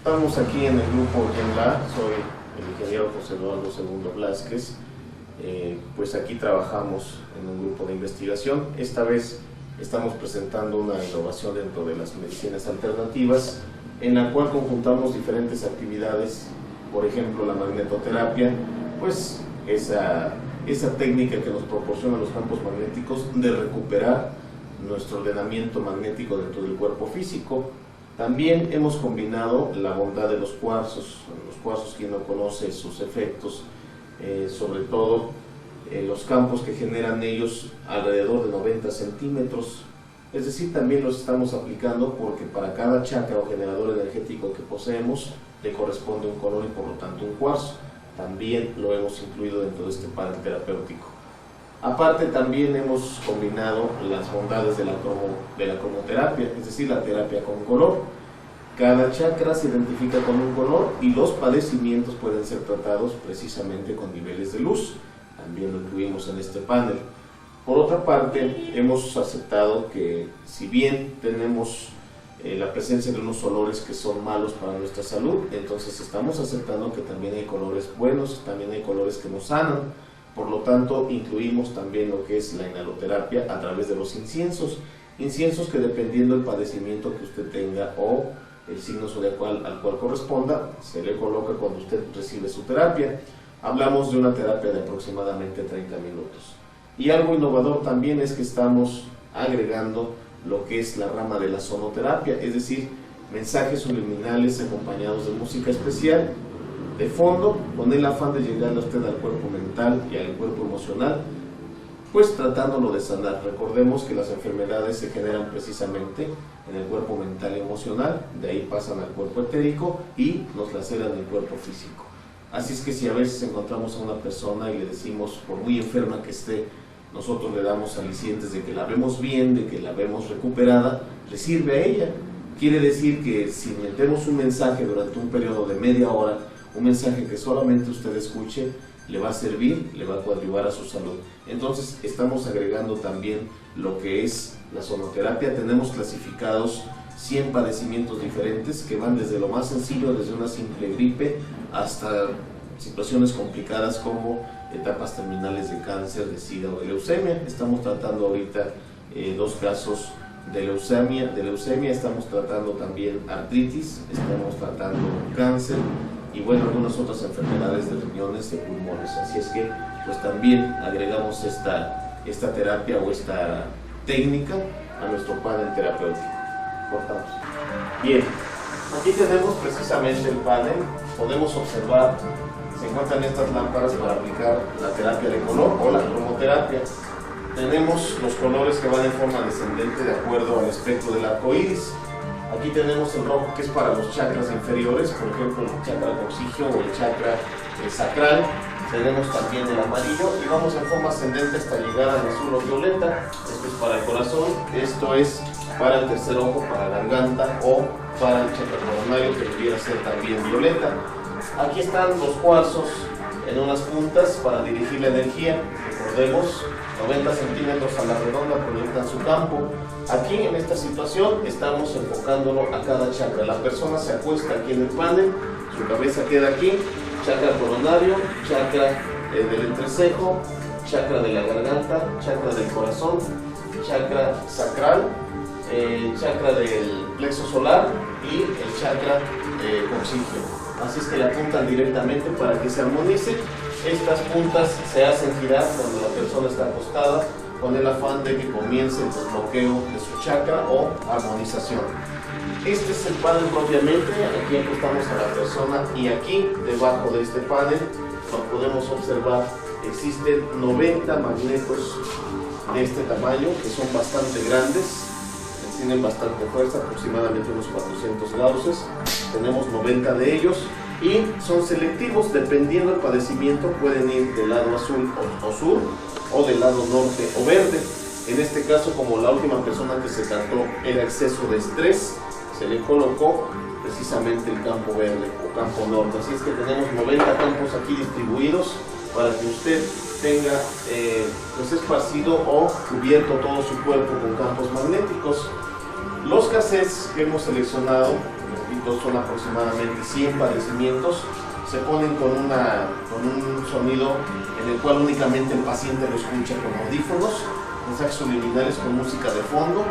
Estamos aquí en el grupo GENLA, soy el ingeniero José Eduardo II Blázquez. Pues aquí trabajamos en un grupo de investigación. Esta vez estamos presentando una innovación dentro de las medicinas alternativas, en la cual conjuntamos diferentes actividades, por ejemplo la magnetoterapia, pues esa técnica que nos proporciona los campos magnéticos de recuperar nuestro ordenamiento magnético dentro del cuerpo físico. También hemos combinado la bondad de los cuarzos. Los cuarzos, quien no conoce sus efectos, sobre todo los campos que generan ellos alrededor de 90 centímetros, es decir, también los estamos aplicando porque para cada chakra o generador energético que poseemos le corresponde un color y por lo tanto un cuarzo. También lo hemos incluido dentro de este panel terapéutico. Aparte, también hemos combinado las bondades de la cromoterapia, es decir, la terapia con color. Cada chakra se identifica con un color y los padecimientos pueden ser tratados precisamente con niveles de luz. También lo incluimos en este panel. Por otra parte, hemos aceptado que si bien tenemos la presencia de unos olores que son malos para nuestra salud, entonces estamos aceptando que también hay colores buenos, también hay colores que nos sanan. Por lo tanto, incluimos también lo que es la inhaloterapia a través de los inciensos. Inciensos que, dependiendo del padecimiento que usted tenga o el signo zodiacal al cual corresponda, se le coloca cuando usted recibe su terapia. Hablamos de una terapia de aproximadamente 30 minutos. Y algo innovador también es que estamos agregando lo que es la rama de la sonoterapia, es decir, mensajes subliminales acompañados de música especial de fondo, con el afán de llegar a usted al cuerpo mental y al cuerpo emocional, pues tratándolo de sanar. Recordemos que las enfermedades se generan precisamente en el cuerpo mental y emocional, de ahí pasan al cuerpo etérico y nos laceran el cuerpo físico. Así es que si a veces encontramos a una persona y le decimos, por muy enferma que esté, nosotros le damos alicientes de que la vemos bien, de que la vemos recuperada, le sirve a ella. Quiere decir que si metemos un mensaje durante un periodo de media hora, un mensaje que solamente usted escuche, le va a servir, le va a coadyuvar a su salud. Entonces estamos agregando también lo que es la sonoterapia. Tenemos clasificados 100 padecimientos diferentes que van desde lo más sencillo, desde una simple gripe, hasta situaciones complicadas como etapas terminales de cáncer, de SIDA o de leucemia. Estamos tratando ahorita 2 casos de leucemia, estamos tratando también artritis, estamos tratando cáncer y bueno, algunas otras enfermedades de riñones y pulmones. Así es que pues también agregamos esta terapia o esta técnica a nuestro panel terapéutico. Cortamos. Bien, aquí tenemos precisamente el panel. Podemos observar, se encuentran estas lámparas para aplicar la terapia de color o la cromoterapia. Tenemos los colores que van en forma descendente de acuerdo al espectro del arco iris. Aquí tenemos el rojo, que es para los chakras inferiores, por ejemplo el chakra coxigio o el chakra sacral. Tenemos también el amarillo y vamos en forma ascendente hasta llegar al azul o violeta. Esto es para el corazón, esto es para el tercer ojo, para la garganta o para el chakra coronario, que debiera ser también violeta. Aquí están los cuarzos en unas puntas para dirigir la energía. Recordemos, 90 centímetros a la redonda proyectan su campo. Aquí en esta situación estamos enfocándolo a cada chakra. La persona se acuesta aquí en el panel, su cabeza queda aquí, chakra coronario, chakra del entrecejo, chakra de la garganta, chakra del corazón, chakra sacral, chakra del plexo solar y el chakra coxigio. Así es que la apuntan directamente para que se armonice. Estas puntas se hacen girar cuando la persona está acostada con el afán de que comience el desbloqueo de su chakra o armonización. Este es el panel propiamente. Aquí acostamos a la persona y aquí debajo de este panel, como podemos observar, existen 90 magnetos de este tamaño que son bastante grandes, tienen bastante fuerza, aproximadamente unos 400 gauges. Tenemos 90 de ellos y son selectivos, dependiendo del padecimiento, pueden ir del lado azul o sur o del lado norte o verde. En este caso, como la última persona que se trató era exceso de estrés, se le colocó precisamente el campo verde o campo norte. Así es que tenemos 90 campos aquí distribuidos para que usted tenga pues esparcido o cubierto todo su cuerpo con campos magnéticos. Los cassettes que hemos seleccionado, repito, son aproximadamente 100 padecimientos. Se ponen con un sonido en el cual únicamente el paciente lo escucha con audífonos, mensajes subliminales con música de fondo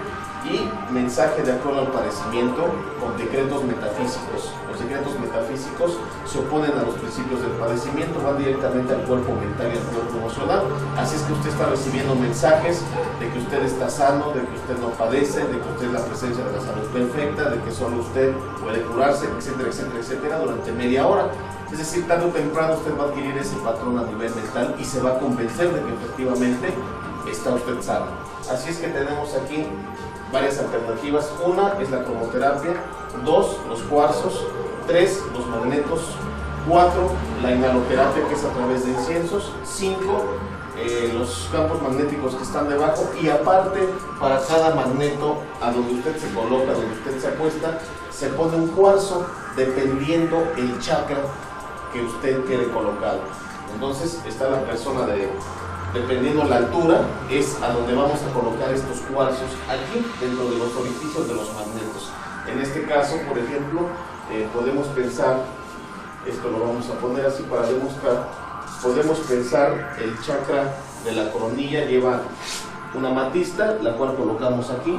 y mensaje de acuerdo al padecimiento con decretos metafísicos. Los decretos metafísicos se oponen a los principios del padecimiento, van directamente al cuerpo mental y al cuerpo emocional. Así es que usted está recibiendo mensajes de que usted está sano, de que usted no padece, de que usted es la presencia de la salud perfecta, de que solo usted puede curarse, etcétera, etcétera, etcétera, durante media hora. Es decir, tarde o temprano usted va a adquirir ese patrón a nivel mental y se va a convencer de que efectivamente está usted sano. Así es que tenemos aquí varias alternativas. Una es la cromoterapia, 2 los cuarzos, 3 los magnetos, 4 la inhaloterapia, que es a través de inciensos, 5 los campos magnéticos que están debajo, y aparte para cada magneto a donde usted se coloca, donde usted se acuesta, se pone un cuarzo dependiendo el chakra que usted quiere colocado. Entonces está la persona dependiendo la altura, es a donde vamos a colocar estos cuarzos, aquí dentro de los orificios de los magnetos. En este caso, por ejemplo, podemos pensar, esto lo vamos a poner así para demostrar, podemos pensar el chakra de la coronilla, lleva una amatista, la cual colocamos aquí.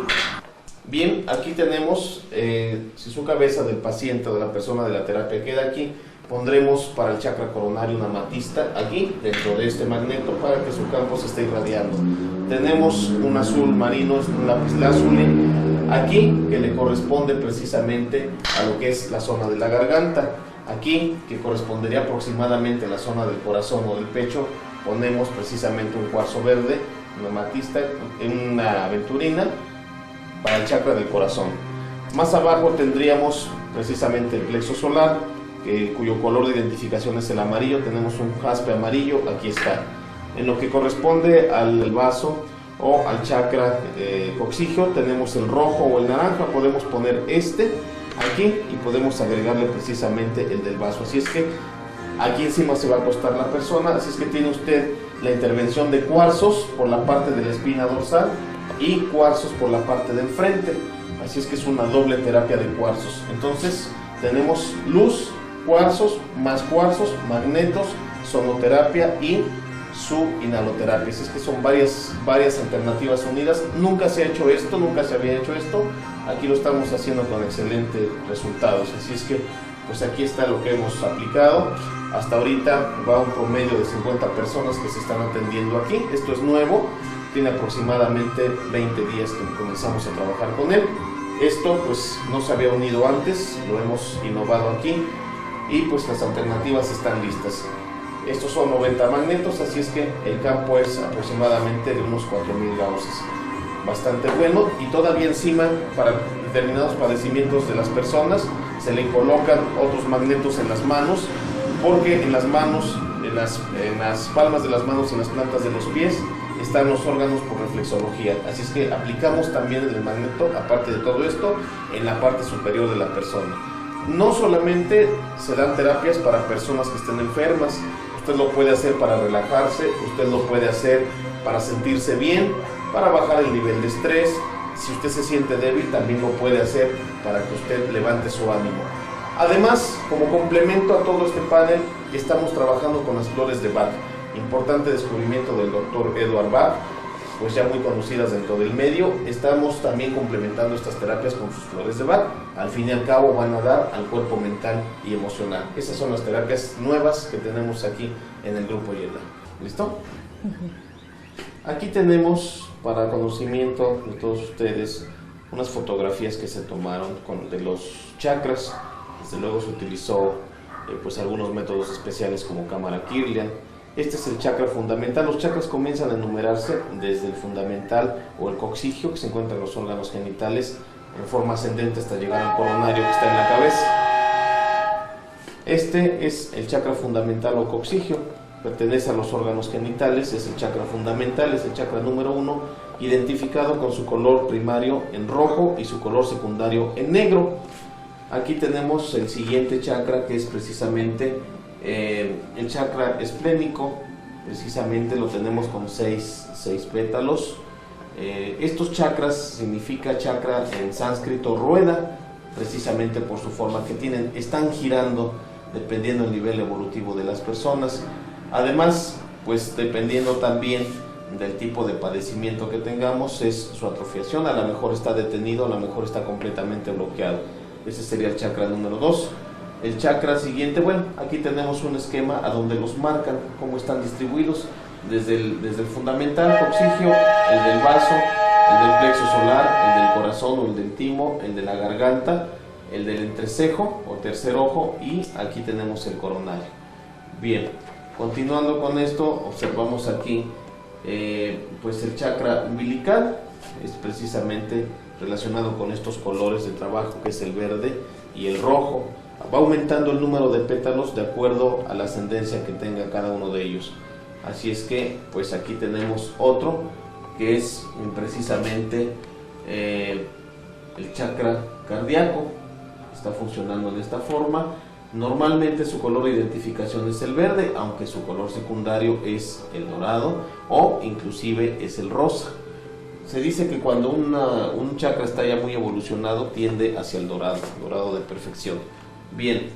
Bien, aquí tenemos, si su cabeza del paciente o de la persona de la terapia queda aquí, pondremos para el chakra coronario una amatista aquí, dentro de este magneto, para que su campo se esté irradiando. Tenemos un azul marino, es un lapislázuli, aquí, que le corresponde precisamente a lo que es la zona de la garganta. Aquí, que correspondería aproximadamente a la zona del corazón o del pecho, ponemos precisamente un cuarzo verde, una amatista, una aventurina, para el chakra del corazón. Más abajo tendríamos precisamente el plexo solar, cuyo color de identificación es el amarillo. Tenemos un jaspe amarillo, aquí está. En lo que corresponde al vaso o al chakra coxigio, tenemos el rojo o el naranja. Podemos poner este aquí y podemos agregarle precisamente el del vaso. Así es que aquí encima se va a acostar la persona. Así es que tiene usted la intervención de cuarzos por la parte de la espina dorsal y cuarzos por la parte del frente. Así es que es una doble terapia de cuarzos. Entonces tenemos luz, cuarzos, magnetos, sonoterapia y su inhaloterapia. Así es que son varias alternativas unidas. Nunca se ha hecho esto, nunca se había hecho esto. Aquí lo estamos haciendo con excelentes resultados. Así es que pues aquí está lo que hemos aplicado. Hasta ahorita va un promedio de 50 personas que se están atendiendo aquí. Esto es nuevo, tiene aproximadamente 20 días que comenzamos a trabajar con él. Esto pues no se había unido antes, lo hemos innovado aquí y pues las alternativas están listas. Estos son 90 magnetos, así es que el campo es aproximadamente de unos 4000 gaussias. Bastante bueno, y todavía encima para determinados padecimientos de las personas se le colocan otros magnetos en las manos, porque en las manos, en las palmas de las manos y en las plantas de los pies están los órganos por reflexología. Así es que aplicamos también el magneto, aparte de todo esto, en la parte superior de la persona. No solamente se dan terapias para personas que estén enfermas, usted lo puede hacer para relajarse, usted lo puede hacer para sentirse bien, para bajar el nivel de estrés. Si usted se siente débil, también lo puede hacer para que usted levante su ánimo. Además, como complemento a todo este panel, estamos trabajando con las flores de Bach. Importante descubrimiento del doctor Edward Bach, pues ya muy conocidas dentro del medio. Estamos también complementando estas terapias con sus flores de Bach. Al fin y al cabo van a dar al cuerpo mental y emocional. Esas son las terapias nuevas que tenemos aquí en el grupo Yela. ¿Listo? Aquí tenemos, para conocimiento de todos ustedes, unas fotografías que se tomaron de los chakras. Desde luego se utilizó pues algunos métodos especiales como cámara Kirlian. Este es el chakra fundamental. Los chakras comienzan a enumerarse desde el fundamental o el coxigio, que se encuentra en los órganos genitales, en forma ascendente hasta llegar al coronario, que está en la cabeza. Este es el chakra fundamental o coxigio, pertenece a los órganos genitales, es el chakra fundamental, es el chakra número 1, identificado con su color primario en rojo y su color secundario en negro. Aquí tenemos el siguiente chakra, que es precisamente el chakra esplénico. Precisamente lo tenemos con seis pétalos. Estos chakras significa chakra en sánscrito rueda, precisamente por su forma que tienen, están girando dependiendo del nivel evolutivo de las personas. Además, pues dependiendo también del tipo de padecimiento que tengamos, es su atrofiación. A lo mejor está detenido, a lo mejor está completamente bloqueado. Ese sería el chakra número 2. El chakra siguiente, bueno, aquí tenemos un esquema a donde los marcan, cómo están distribuidos, desde el fundamental, coxigio, el del vaso, el del plexo solar, el del corazón o el del timo, el de la garganta, el del entrecejo o tercer ojo, y aquí tenemos el coronario. Bien, continuando con esto, observamos aquí pues el chakra umbilical, es precisamente relacionado con estos colores de trabajo, que es el verde y el rojo. Va aumentando el número de pétalos de acuerdo a la ascendencia que tenga cada uno de ellos. Así es que pues aquí tenemos otro que es precisamente el chakra cardíaco. Está funcionando de esta forma. Normalmente su color de identificación es el verde, aunque su color secundario es el dorado o inclusive es el rosa. Se dice que cuando un chakra está ya muy evolucionado tiende hacia el dorado de perfección. Bien,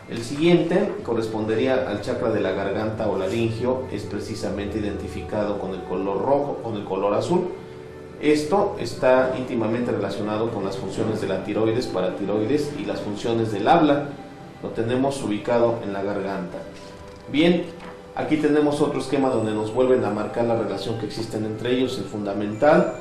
el siguiente correspondería al chakra de la garganta o laringio, es precisamente identificado con el color rojo, con el color azul. Esto está íntimamente relacionado con las funciones de la tiroides, paratiroides y las funciones del habla. Lo tenemos ubicado en la garganta. Bien, aquí tenemos otro esquema donde nos vuelven a marcar la relación que existen entre ellos, el fundamental,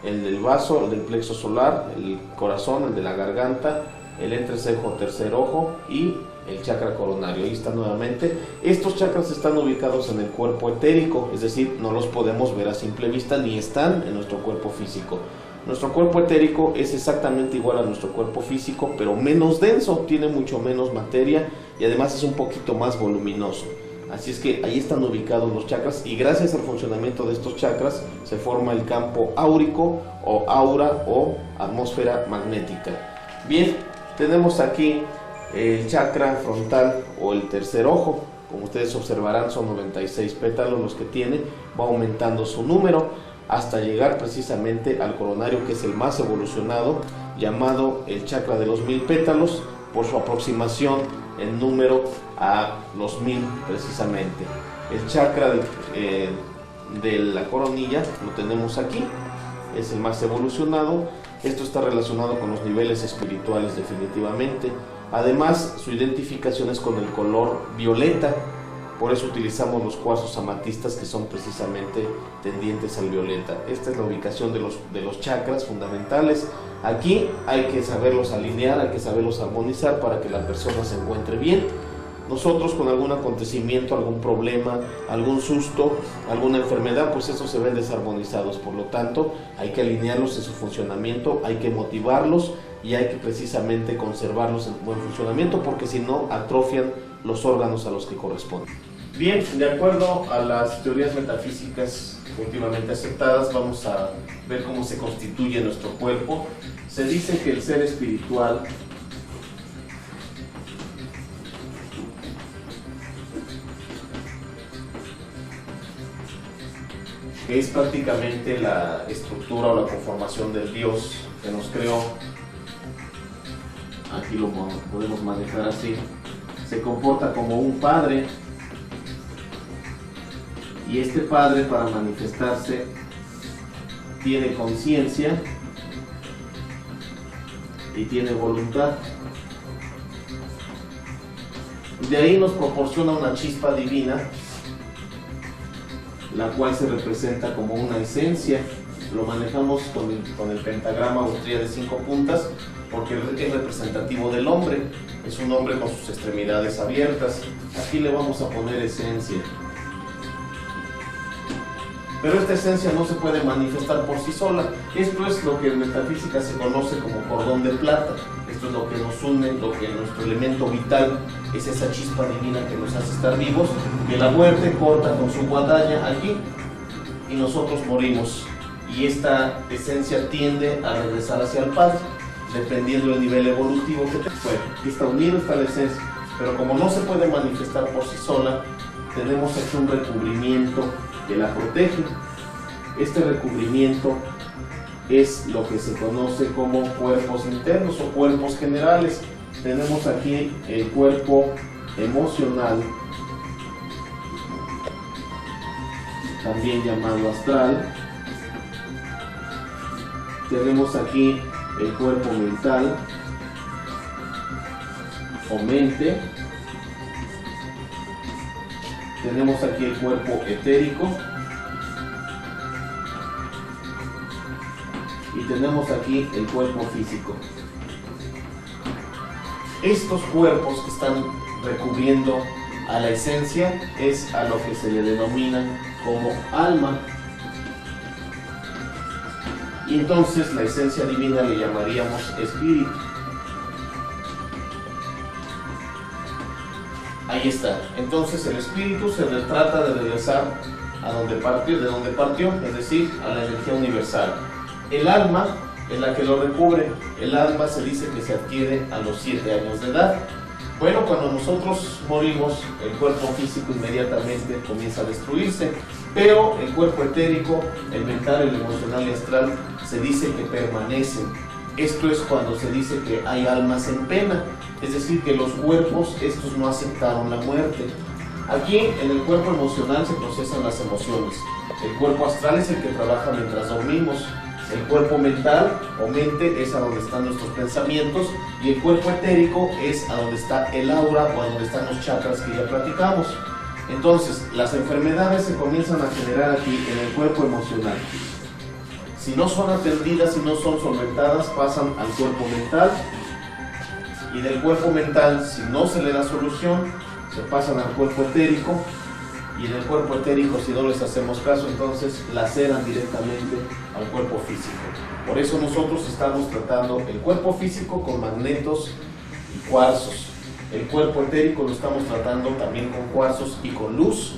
el del vaso, el del plexo solar, el corazón, el de la garganta, el entrecejo, tercer ojo y el chakra coronario. Ahí está nuevamente. Estos chakras están ubicados en el cuerpo etérico, es decir, no los podemos ver a simple vista ni están en nuestro cuerpo físico. Nuestro cuerpo etérico es exactamente igual a nuestro cuerpo físico, pero menos denso, tiene mucho menos materia y además es un poquito más voluminoso. Así es que ahí están ubicados los chakras y gracias al funcionamiento de estos chakras se forma el campo áurico o aura o atmósfera magnética. Bien, tenemos aquí el chakra frontal o el tercer ojo. Como ustedes observarán, son 96 pétalos los que tiene, va aumentando su número hasta llegar precisamente al coronario, que es el más evolucionado, llamado el chakra de los 1000 pétalos, por su aproximación en número a los 1000 precisamente. El chakra de la coronilla lo tenemos aquí, es el más evolucionado. Esto está relacionado con los niveles espirituales definitivamente. Además, su identificación es con el color violeta. Por eso utilizamos los cuarzos amatistas, que son precisamente tendientes al violeta. Esta es la ubicación de los chakras fundamentales. Aquí hay que saberlos alinear, hay que saberlos armonizar para que la persona se encuentre bien. Nosotros con algún acontecimiento, algún problema, algún susto, alguna enfermedad, pues esos se ven desarmonizados. Por lo tanto, hay que alinearlos en su funcionamiento, hay que motivarlos y hay que precisamente conservarlos en buen funcionamiento, porque si no, atrofian los órganos a los que corresponden. Bien, de acuerdo a las teorías metafísicas últimamente aceptadas, vamos a ver cómo se constituye nuestro cuerpo. Se dice que el ser espiritual que es prácticamente la estructura o la conformación del Dios que nos creó, aquí lo podemos manejar así, se comporta como un padre, y este padre, para manifestarse, tiene conciencia y tiene voluntad. De ahí nos proporciona una chispa divina, la cual se representa como una esencia. Lo manejamos con el pentagrama o estrella de 5 puntas, porque es representativo del hombre. Es un hombre con sus extremidades abiertas. Aquí le vamos a poner esencia. Pero esta esencia no se puede manifestar por sí sola. Esto es lo que en metafísica se conoce como cordón de plata. Esto es lo que nos une, lo que nuestro elemento vital es, esa chispa divina que nos hace estar vivos, que la muerte corta con su guadaña aquí y nosotros morimos. Y esta esencia tiende a regresar hacia el Padre, dependiendo del nivel evolutivo que tenga. Bueno, aquí está unido, está la esencia, pero como no se puede manifestar por sí sola, tenemos aquí un recubrimiento que la protege. Este recubrimiento es lo que se conoce como cuerpos internos o cuerpos generales. Tenemos aquí el cuerpo emocional, también llamado astral. Tenemos aquí el cuerpo mental o mente. Tenemos aquí el cuerpo etérico. Y tenemos aquí el cuerpo físico. Estos cuerpos que están recubriendo a la esencia es a lo que se le denomina como alma. Y entonces la esencia divina le llamaríamos espíritu. Ahí está. Entonces el espíritu se trata de regresar a donde partió, de donde partió, es decir, a la energía universal. El alma es la que lo recubre. El alma se dice que se adquiere a los 7 años de edad. Bueno, cuando nosotros morimos, el cuerpo físico inmediatamente comienza a destruirse, pero el cuerpo etérico, el mental, el emocional y astral se dice que permanecen. Esto es cuando se dice que hay almas en pena, es decir, que los cuerpos, estos no aceptaron la muerte. Aquí, en el cuerpo emocional, se procesan las emociones. El cuerpo astral es el que trabaja mientras dormimos. El cuerpo mental o mente es a donde están nuestros pensamientos, y el cuerpo etérico es a donde está el aura o a donde están los chakras que ya platicamos. Entonces, las enfermedades se comienzan a generar aquí en el cuerpo emocional. Si no son atendidas, si no son solventadas, pasan al cuerpo mental, y del cuerpo mental, si no se le da solución, se pasan al cuerpo etérico, y en el cuerpo etérico, si no les hacemos caso, entonces laceran directamente al cuerpo físico. Por eso nosotros estamos tratando el cuerpo físico con magnetos y cuarzos. El cuerpo etérico lo estamos tratando también con cuarzos y con luz.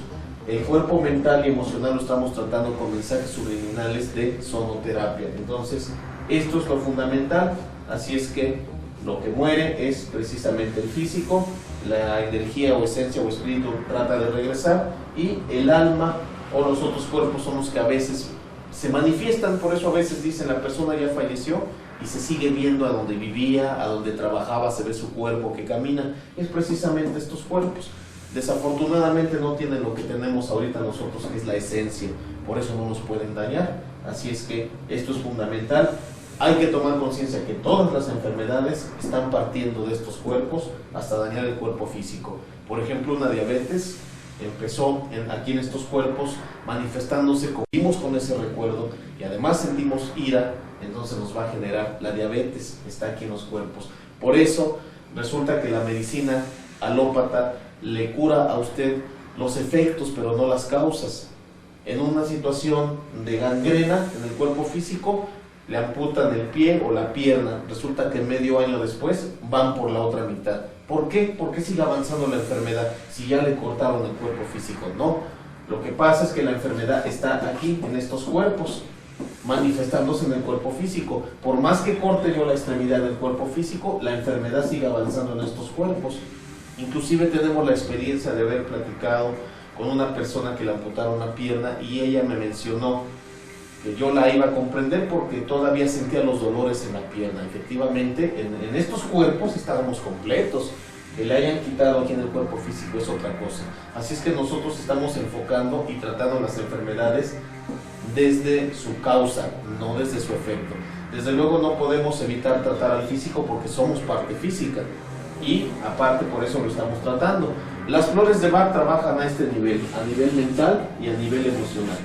El cuerpo mental y emocional lo estamos tratando con mensajes subliminales de sonoterapia. Entonces, esto es lo fundamental. Así es que lo que muere es precisamente el físico. La energía o esencia o espíritu trata de regresar, y el alma o los otros cuerpos son los que a veces se manifiestan. Por eso a veces dicen la persona ya falleció y se sigue viendo a donde vivía, a donde trabajaba, se ve su cuerpo que camina. Es precisamente estos cuerpos. Desafortunadamente no tienen lo que tenemos ahorita nosotros, que es la esencia. Por eso no nos pueden dañar. Así es que esto es fundamental. Hay que tomar conciencia que todas las enfermedades están partiendo de estos cuerpos hasta dañar el cuerpo físico. Por ejemplo, una diabetes empezó aquí en estos cuerpos manifestándose, vivimos con ese recuerdo y además sentimos ira, entonces nos va a generar la diabetes, está aquí en los cuerpos. Por eso resulta que la medicina alópata le cura a usted los efectos, pero no las causas. En una situación de gangrena en el cuerpo físico, le amputan el pie o la pierna, resulta que medio año después van por la otra mitad. ¿Por qué? ¿Por qué sigue avanzando la enfermedad si ya le cortaron el cuerpo físico? No, lo que pasa es que la enfermedad está aquí, en estos cuerpos, manifestándose en el cuerpo físico. Por más que corte yo la extremidad del cuerpo físico, la enfermedad sigue avanzando en estos cuerpos. Inclusive tenemos la experiencia de haber platicado con una persona que le amputaron una pierna, y ella me mencionó que yo la iba a comprender porque todavía sentía los dolores en la pierna. Efectivamente, en estos cuerpos estábamos completos. Que le hayan quitado aquí en el cuerpo físico es otra cosa. Así es que nosotros estamos enfocando y tratando las enfermedades desde su causa, no desde su efecto. Desde luego no podemos evitar tratar al físico porque somos parte física, y aparte por eso lo estamos tratando. Las flores de Bach trabajan a este nivel, a nivel mental y a nivel emocional.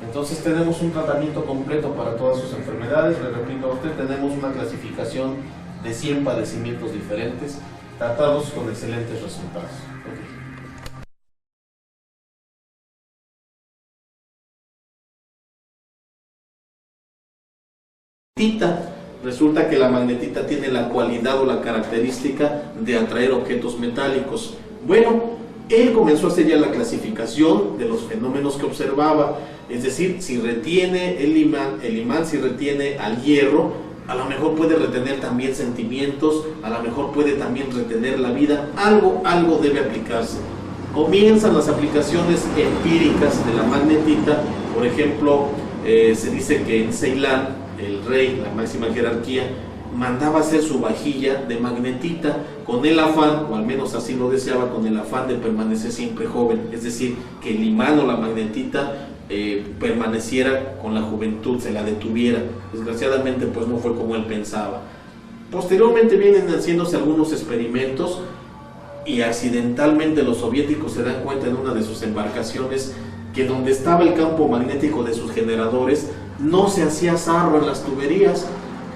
Entonces tenemos un tratamiento completo para todas sus enfermedades. Le repito a usted, tenemos una clasificación de 100 padecimientos diferentes, tratados con excelentes resultados. Resulta que la magnetita tiene la cualidad o la característica de atraer objetos metálicos. Bueno, él comenzó a hacer ya la clasificación de los fenómenos que observaba, es decir, si retiene el imán si retiene al hierro, a lo mejor puede retener también sentimientos, a lo mejor puede también retener la vida, algo debe aplicarse. Comienzan las aplicaciones empíricas de la magnetita. Por ejemplo, se dice que en Ceilán el rey, la máxima jerarquía, mandaba hacer su vajilla de magnetita con el afán, o al menos así lo deseaba, con el afán de permanecer siempre joven, es decir, que el imán o la magnetita permaneciera con la juventud, se la detuviera. Desgraciadamente pues no fue como él pensaba. Posteriormente vienen haciéndose algunos experimentos y accidentalmente los soviéticos se dan cuenta en una de sus embarcaciones que donde estaba el campo magnético de sus generadores no se hacía sarro en las tuberías,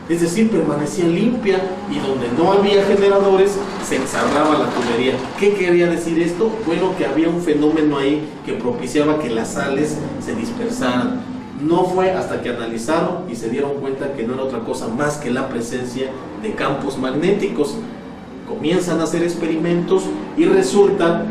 es decir, permanecía limpia, y donde no había generadores se ensarraba la tubería. ¿Qué quería decir esto? Bueno, que había un fenómeno ahí que propiciaba que las sales se dispersaran. No fue hasta que analizaron y se dieron cuenta que no era otra cosa más que la presencia de campos magnéticos. Comienzan a hacer experimentos y resulta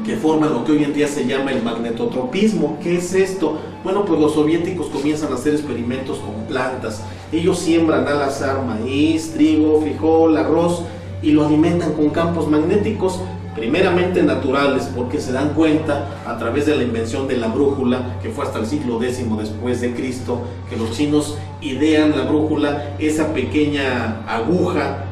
que forman lo que hoy en día se llama el magnetotropismo. ¿Qué es esto? Bueno, pues los soviéticos comienzan a hacer experimentos con plantas. Ellos siembran al azar maíz, trigo, frijol, arroz y lo alimentan con campos magnéticos, primeramente naturales, porque se dan cuenta a través de la invención de la brújula, que fue hasta el siglo X después de Cristo, que los chinos idean la brújula, esa pequeña aguja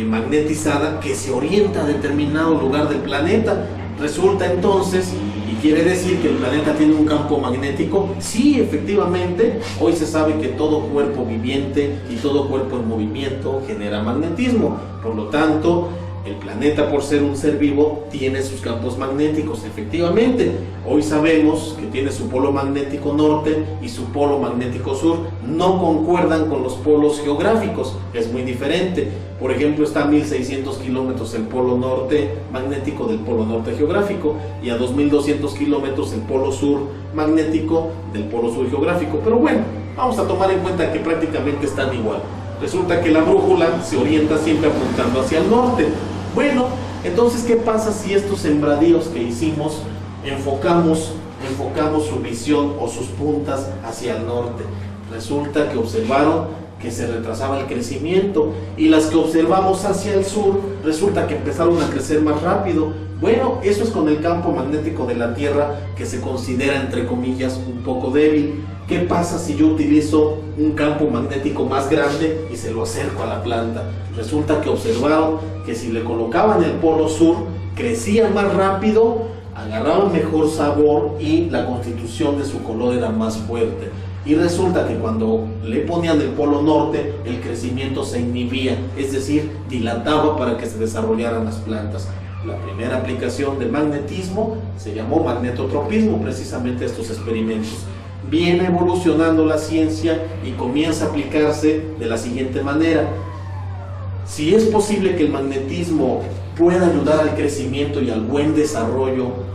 magnetizada que se orienta a determinado lugar del planeta. Resulta entonces, y quiere decir que el planeta tiene un campo magnético. Sí, efectivamente, hoy se sabe que todo cuerpo viviente y todo cuerpo en movimiento genera magnetismo. Por lo tanto, el planeta, por ser un ser vivo, tiene sus campos magnéticos. Efectivamente, hoy sabemos que tiene su polo magnético norte y su polo magnético sur. No concuerdan con los polos geográficos, es muy diferente. Por ejemplo, está a 1600 kilómetros el polo norte magnético del polo norte geográfico, y a 2200 kilómetros el polo sur magnético del polo sur geográfico. Pero bueno, vamos a tomar en cuenta que prácticamente están igual. Resulta que la brújula se orienta siempre apuntando hacia el norte. Bueno, entonces, ¿qué pasa si estos sembradíos que hicimos enfocamos su visión o sus puntas hacia el norte? Resulta que observaron que se retrasaba el crecimiento, y las que observamos hacia el sur resulta que empezaron a crecer más rápido. Bueno, eso es con el campo magnético de la Tierra, que se considera, entre comillas, un poco débil. ¿Qué pasa si yo utilizo un campo magnético más grande y se lo acerco a la planta? Resulta que observaron que si le colocaban el polo sur, crecía más rápido, agarraban mejor sabor y la constitución de su color era más fuerte. Y resulta que cuando le ponían el polo norte, el crecimiento se inhibía, es decir, dilataba para que se desarrollaran las plantas. La primera aplicación del magnetismo se llamó magnetotropismo, precisamente estos experimentos. Viene evolucionando la ciencia y comienza a aplicarse de la siguiente manera. Si es posible que el magnetismo pueda ayudar al crecimiento y al buen desarrollo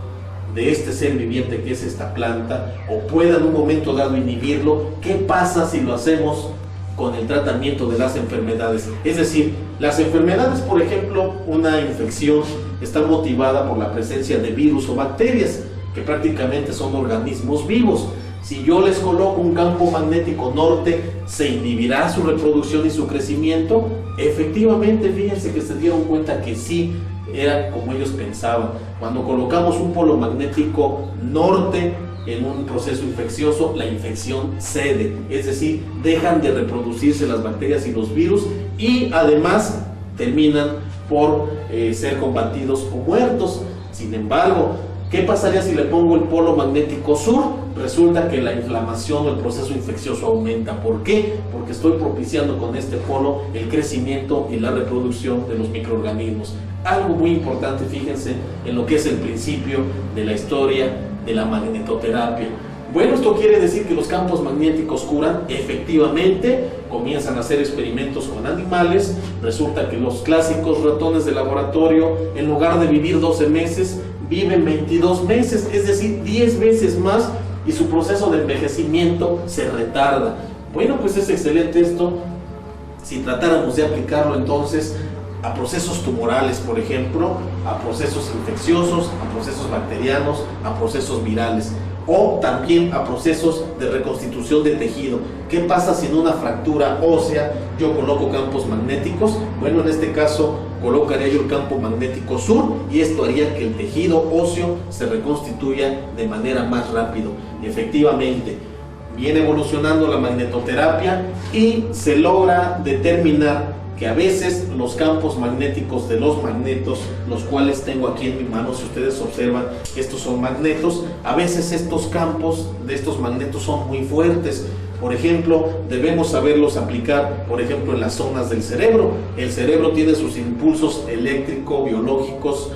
de este ser viviente que es esta planta, o pueda en un momento dado inhibirlo, ¿qué pasa si lo hacemos con el tratamiento de las enfermedades? Es decir, las enfermedades, por ejemplo, una infección está motivada por la presencia de virus o bacterias, que prácticamente son organismos vivos. Si yo les coloco un campo magnético norte, ¿se inhibirá su reproducción y su crecimiento? Efectivamente, fíjense que se dieron cuenta que sí, era como ellos pensaban. Cuando colocamos un polo magnético norte en un proceso infeccioso, la infección cede, es decir, dejan de reproducirse las bacterias y los virus, y además terminan por ser combatidos o muertos. Sin embargo, ¿qué pasaría si le pongo el polo magnético sur? Resulta que la inflamación o el proceso infeccioso aumenta. ¿Por qué? Porque estoy propiciando con este polo el crecimiento y la reproducción de los microorganismos. Algo muy importante, fíjense, en lo que es el principio de la historia de la magnetoterapia. Bueno, esto quiere decir que los campos magnéticos curan. Efectivamente, comienzan a hacer experimentos con animales. Resulta que los clásicos ratones de laboratorio, en lugar de vivir 12 meses, viven 22 meses, es decir, 10 veces más, y su proceso de envejecimiento se retarda. Bueno, pues es excelente esto si tratáramos de aplicarlo entonces a procesos tumorales, por ejemplo, a procesos infecciosos, a procesos bacterianos, a procesos virales, o también a procesos de reconstitución de tejido. ¿Qué pasa si en una fractura ósea yo coloco campos magnéticos? Bueno, en este caso colocaría yo el campo magnético sur, y esto haría que el tejido óseo se reconstituya de manera más rápido. Y efectivamente, Viene evolucionando la magnetoterapia y se logra determinar que a veces los campos magnéticos de los magnetos, los cuales tengo aquí en mi mano, si ustedes observan, estos son magnetos, a veces estos campos de estos magnetos son muy fuertes. Por ejemplo, debemos saberlos aplicar, por ejemplo, en las zonas del cerebro. El cerebro tiene sus impulsos eléctrico, biológicos,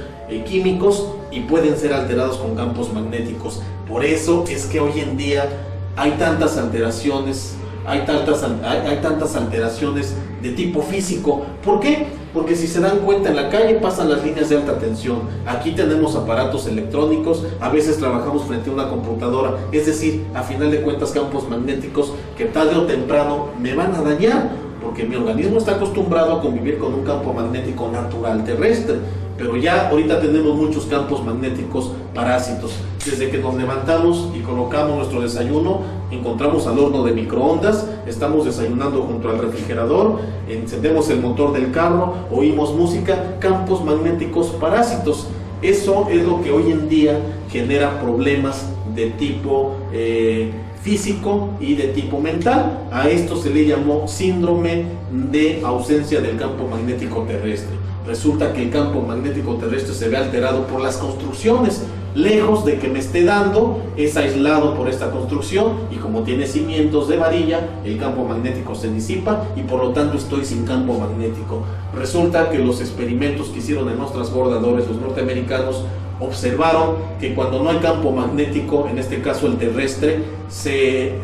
químicos, y pueden ser alterados con campos magnéticos. Por eso es que hoy en día hay tantas alteraciones, hay tantas alteraciones de tipo físico. ¿Por qué? Porque si se dan cuenta, en la calle pasan las líneas de alta tensión. Aquí tenemos aparatos electrónicos, a veces trabajamos frente a una computadora, es decir, a final de cuentas, campos magnéticos que tarde o temprano me van a dañar, porque mi organismo está acostumbrado a convivir con un campo magnético natural terrestre. Pero ya ahorita tenemos muchos campos magnéticos parásitos. Desde que nos levantamos y colocamos nuestro desayuno, encontramos al horno de microondas, estamos desayunando junto al refrigerador, encendemos el motor del carro, oímos música, campos magnéticos parásitos. Eso es lo que hoy en día genera problemas de tipo físico y de tipo mental. A esto se le llamó síndrome de ausencia del campo magnético terrestre. Resulta que el campo magnético terrestre se ve alterado por las construcciones. Lejos de que me esté dando, es aislado por esta construcción, y como tiene cimientos de varilla, el campo magnético se disipa y por lo tanto estoy sin campo magnético. Resulta que los experimentos que hicieron en los transbordadores los norteamericanos observaron que cuando no hay campo magnético, en este caso el terrestre, se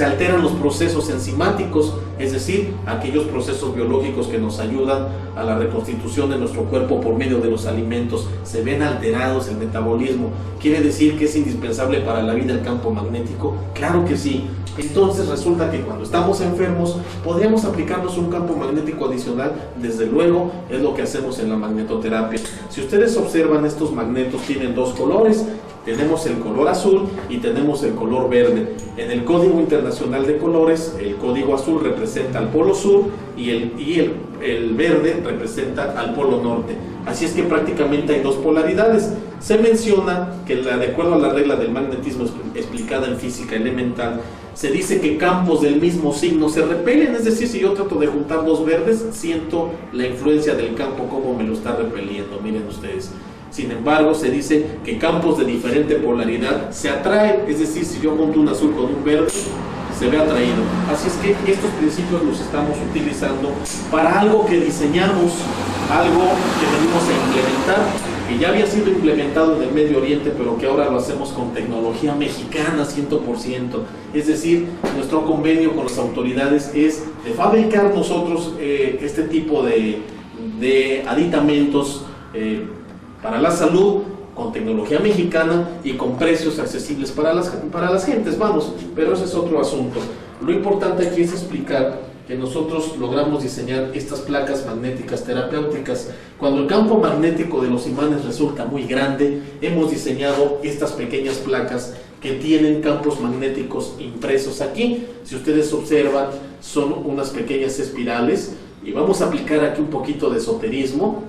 alteran los procesos enzimáticos, es decir, aquellos procesos biológicos que nos ayudan a la reconstitución de nuestro cuerpo por medio de los alimentos, se ven alterados. El metabolismo quiere decir que es indispensable para la vida el campo magnético. Claro que sí. Entonces resulta que cuando estamos enfermos podríamos aplicarnos un campo magnético adicional. Desde luego es lo que hacemos en la magnetoterapia. Si ustedes observan, estos magnetos tienen dos colores. Tenemos el color azul y tenemos el color verde. En el Código Internacional de Colores, el código azul representa al polo sur y el verde representa al polo norte. Así es que prácticamente hay dos polaridades. Se menciona que de acuerdo a la regla del magnetismo explicada en física elemental, se dice que campos del mismo signo se repelen. Es decir, si yo trato de juntar dos verdes, siento la influencia del campo como me lo está repeliendo. Miren ustedes. Sin embargo, se dice que campos de diferente polaridad se atraen, es decir, si yo junto un azul con un verde, se ve atraído. Así es que estos principios los estamos utilizando para algo que diseñamos, algo que venimos a implementar, que ya había sido implementado en el Medio Oriente, pero que ahora lo hacemos con tecnología mexicana 100%. Es decir, nuestro convenio con las autoridades es de fabricar nosotros este tipo de aditamentos para la salud, con tecnología mexicana y con precios accesibles para las gentes, vamos, pero ese es otro asunto. Lo importante aquí es explicar que nosotros logramos diseñar estas placas magnéticas terapéuticas. Cuando el campo magnético de los imanes resulta muy grande, hemos diseñado estas pequeñas placas que tienen campos magnéticos impresos aquí. Si ustedes observan, son unas pequeñas espirales, y vamos a aplicar aquí un poquito de esoterismo.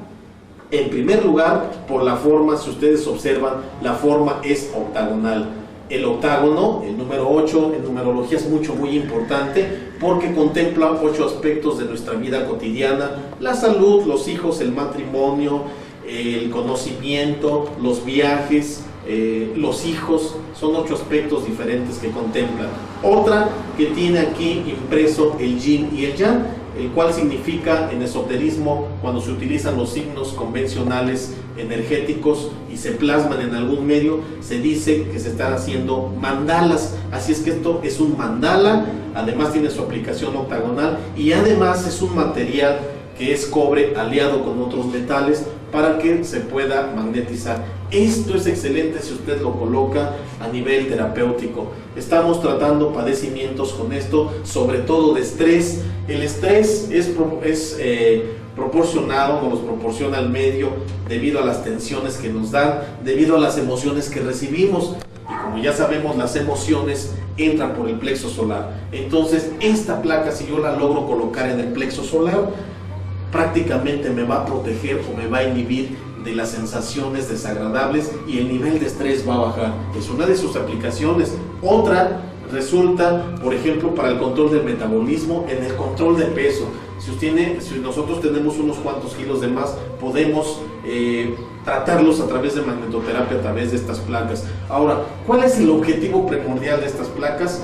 En primer lugar, por la forma, si ustedes observan, la forma es octagonal. El octágono, el número 8, en numerología es muy importante, porque contempla 8 aspectos de nuestra vida cotidiana: la salud, los hijos, el matrimonio, el conocimiento, los viajes, los hijos. Son 8 aspectos diferentes que contemplan. Otra que tiene aquí impreso el yin y el yang, el cual significa en esoterismo, cuando se utilizan los signos convencionales energéticos y se plasman en algún medio, se dice que se están haciendo mandalas. Así es que esto es un mandala, además tiene su aplicación octagonal, y además es un material que es cobre aliado con otros metales para que se pueda magnetizar. Esto es excelente si usted lo coloca a nivel terapéutico. Estamos tratando padecimientos con esto, sobre todo de estrés. El estrés es proporcionado, nos los proporciona el medio debido a las tensiones que nos dan, debido a las emociones que recibimos. Y como ya sabemos, las emociones entran por el plexo solar. Entonces, esta placa, si yo la logro colocar en el plexo solar, prácticamente me va a proteger o me va a inhibir de las sensaciones desagradables y el nivel de estrés va a bajar. Es una de sus aplicaciones. Otra, resulta, por ejemplo, para el control del metabolismo, en el control de peso. Si nosotros tenemos unos cuantos kilos de más, podemos tratarlos a través de magnetoterapia, a través de estas placas. Ahora, ¿cuál es el objetivo primordial de estas placas?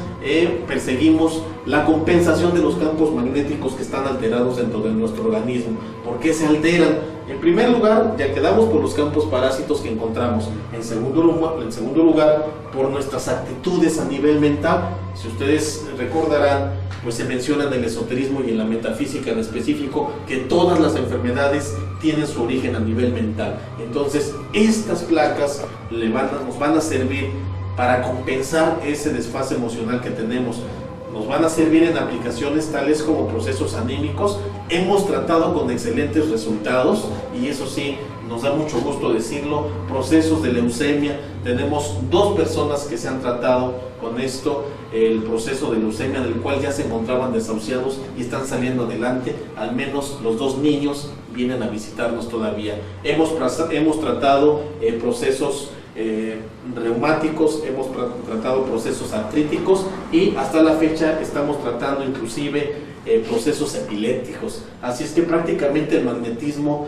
Perseguimos la compensación de los campos magnéticos que están alterados dentro de nuestro organismo. ¿Por qué se alteran? En primer lugar, ya quedamos por los campos parásitos que encontramos. En segundo lugar, por nuestras actitudes a nivel mental. Si ustedes recordarán, pues se menciona en el esoterismo y en la metafísica en específico que todas las enfermedades tienen su origen a nivel mental. Entonces, estas placas nos van a servir para compensar ese desfase emocional que tenemos. Nos van a servir en aplicaciones tales como procesos anímicos. Hemos tratado con excelentes resultados, y eso sí, nos da mucho gusto decirlo, procesos de leucemia. Tenemos 2 personas que se han tratado con esto, el proceso de leucemia, del cual ya se encontraban desahuciados y están saliendo adelante. Al menos los 2 niños vienen a visitarnos todavía. Hemos tratado procesos reumáticos, hemos tratado procesos artríticos, y hasta la fecha estamos tratando inclusive procesos epilépticos. Así es que prácticamente el magnetismo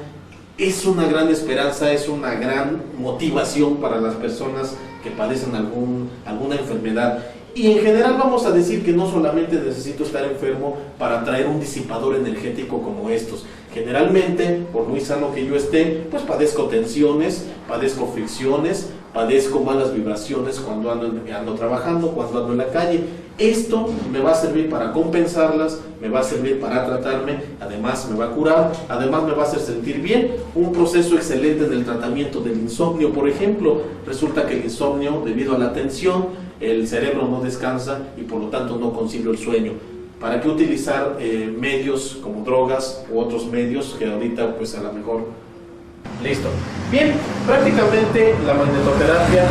es una gran esperanza, es una gran motivación para las personas que padecen alguna enfermedad. Y en general vamos a decir que no solamente necesito estar enfermo para traer un disipador energético como estos. Generalmente, por muy sano que yo esté, pues padezco tensiones, padezco fricciones, padezco malas vibraciones cuando ando trabajando, cuando ando en la calle. Esto me va a servir para compensarlas, me va a servir para tratarme, además me va a curar, además me va a hacer sentir bien. Un proceso excelente en el tratamiento del insomnio, por ejemplo. Resulta que el insomnio, debido a la tensión, el cerebro no descansa y por lo tanto no concibe el sueño. ¿Para qué utilizar medios como drogas u otros medios que ahorita pues a lo mejor... Listo. Bien, prácticamente la magnetoterapia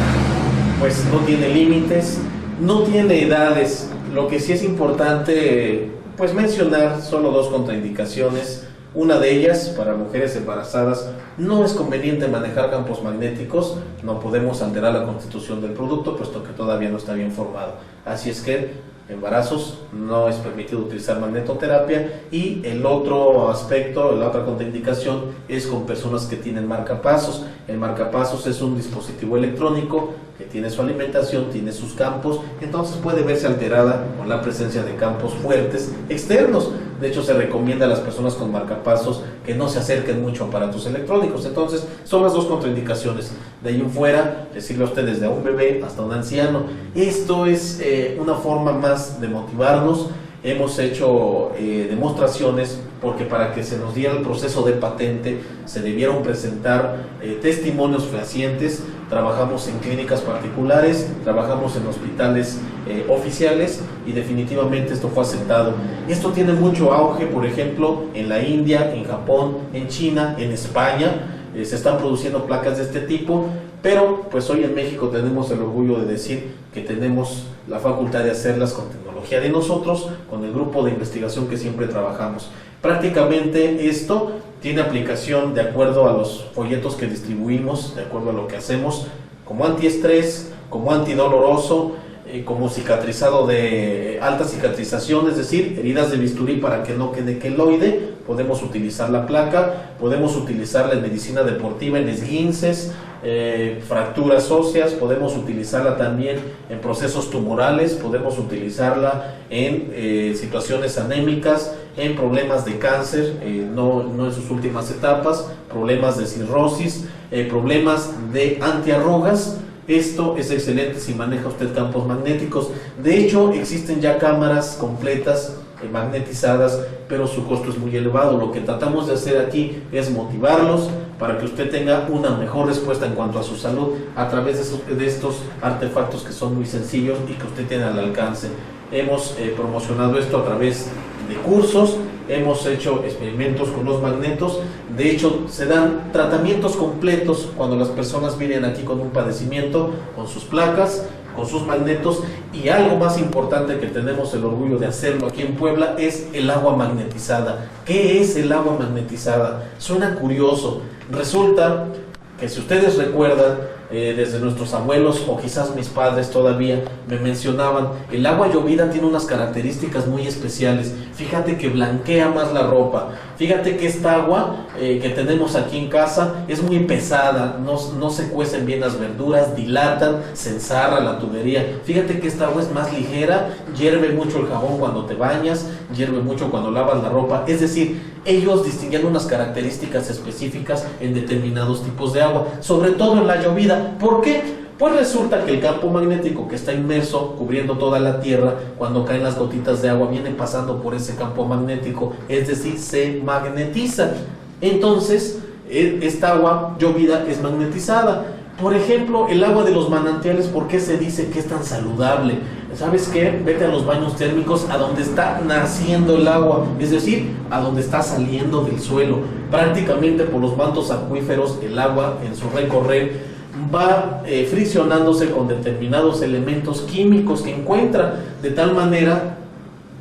pues no tiene límites, no tiene edades. Lo que sí es importante pues mencionar solo 2 contraindicaciones. Una de ellas, para mujeres embarazadas, no es conveniente manejar campos magnéticos, no podemos alterar la constitución del producto puesto que todavía no está bien formado. Así es que embarazos no es permitido utilizar magnetoterapia. Y el otro aspecto, la otra contraindicación, es con personas que tienen marcapasos. El marcapasos es un dispositivo electrónico que tiene su alimentación, tiene sus campos, entonces puede verse alterada con la presencia de campos fuertes externos. De hecho, se recomienda a las personas con marcapasos que no se acerquen mucho a aparatos electrónicos. Entonces, son las 2 contraindicaciones. De ahí en fuera, les sirve a ustedes desde un bebé hasta un anciano. Esto es una forma más de motivarnos. Hemos hecho demostraciones porque para que se nos diera el proceso de patente se debieron presentar testimonios fehacientes. Trabajamos en clínicas particulares, trabajamos en hospitales oficiales y definitivamente esto fue aceptado. Esto tiene mucho auge, por ejemplo, en la India, en Japón, en China, en España. Se están produciendo placas de este tipo, pero pues hoy en México tenemos el orgullo de decir que tenemos la facultad de hacerlas con tecnología de nosotros, con el grupo de investigación que siempre trabajamos. Prácticamente esto tiene aplicación de acuerdo a los folletos que distribuimos, de acuerdo a lo que hacemos, como antiestrés, como antidoloroso, como cicatrizado de alta cicatrización, es decir, heridas de bisturí para que no quede queloide. Podemos utilizar la placa, podemos utilizarla en medicina deportiva, en esguinces, fracturas óseas, podemos utilizarla también en procesos tumorales, podemos utilizarla en situaciones anémicas, en problemas de cáncer, no en sus últimas etapas, problemas de cirrosis, problemas de antiarrugas. Esto es excelente si maneja usted campos magnéticos. De hecho, existen ya cámaras completas magnetizadas, pero su costo es muy elevado. Lo que tratamos de hacer aquí es motivarlos para que usted tenga una mejor respuesta en cuanto a su salud a través de estos artefactos que son muy sencillos y que usted tiene al alcance. Hemos promocionado esto a través de cursos, hemos hecho experimentos con los magnetos. De hecho, se dan tratamientos completos cuando las personas vienen aquí con un padecimiento, con sus placas, con sus magnetos. Y algo más importante que tenemos el orgullo de hacerlo aquí en Puebla es el agua magnetizada. ¿Qué es el agua magnetizada? Suena curioso. Resulta que si ustedes recuerdan, desde nuestros abuelos o quizás mis padres todavía me mencionaban, el agua llovida tiene unas características muy especiales. Fíjate que blanquea más la ropa, fíjate que esta agua que tenemos aquí en casa es muy pesada, no se cuecen bien las verduras, dilatan, se ensarra la tubería. Fíjate que esta agua es más ligera, hierve mucho el jabón cuando te bañas, hierve mucho cuando lavas la ropa. Es decir, ellos distinguían unas características específicas en determinados tipos de agua, sobre todo en la llovida. ¿Por qué? Pues resulta que el campo magnético que está inmerso, cubriendo toda la Tierra, cuando caen las gotitas de agua, viene pasando por ese campo magnético, es decir, se magnetiza. Entonces, esta agua llovida es magnetizada. Por ejemplo, el agua de los manantiales, ¿por qué se dice que es tan saludable? ¿Sabes qué? Vete a los baños térmicos, a donde está naciendo el agua, es decir, a donde está saliendo del suelo. Prácticamente por los mantos acuíferos, el agua en su recorrer va friccionándose con determinados elementos químicos que encuentra, de tal manera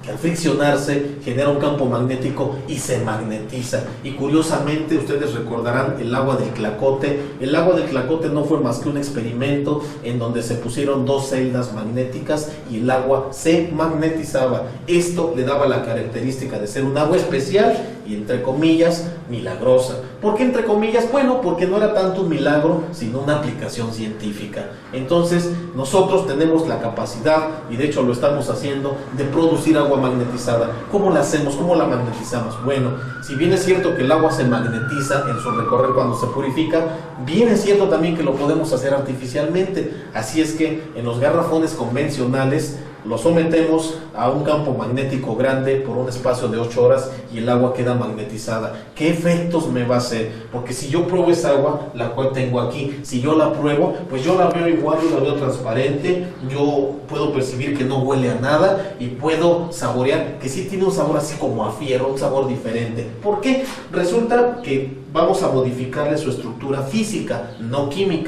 que al friccionarse genera un campo magnético y se magnetiza. Y curiosamente, ustedes recordarán el agua del Clacote. El agua del Clacote no fue más que un experimento en donde se pusieron dos celdas magnéticas y el agua se magnetizaba. Esto le daba la característica de ser un agua especial y, entre comillas, milagrosa. ¿Por qué entre comillas? Bueno, porque no era tanto un milagro, sino una aplicación científica. Entonces, nosotros tenemos la capacidad, y de hecho lo estamos haciendo, de producir agua magnetizada. ¿Cómo la hacemos? ¿Cómo la magnetizamos? Bueno, si bien es cierto que el agua se magnetiza en su recorrer cuando se purifica, bien es cierto también que lo podemos hacer artificialmente. Así es que en los garrafones convencionales lo sometemos a un campo magnético grande por un espacio de 8 horas y el agua queda magnetizada. ¿Qué efectos me va a hacer? Porque si yo pruebo esa agua, la cual tengo aquí, si yo la pruebo, pues yo la veo igual, yo la veo transparente, yo puedo percibir que no huele a nada y puedo saborear que sí tiene un sabor así como a fierro, un sabor diferente. ¿Por qué? Resulta que vamos a modificarle su estructura física, no química.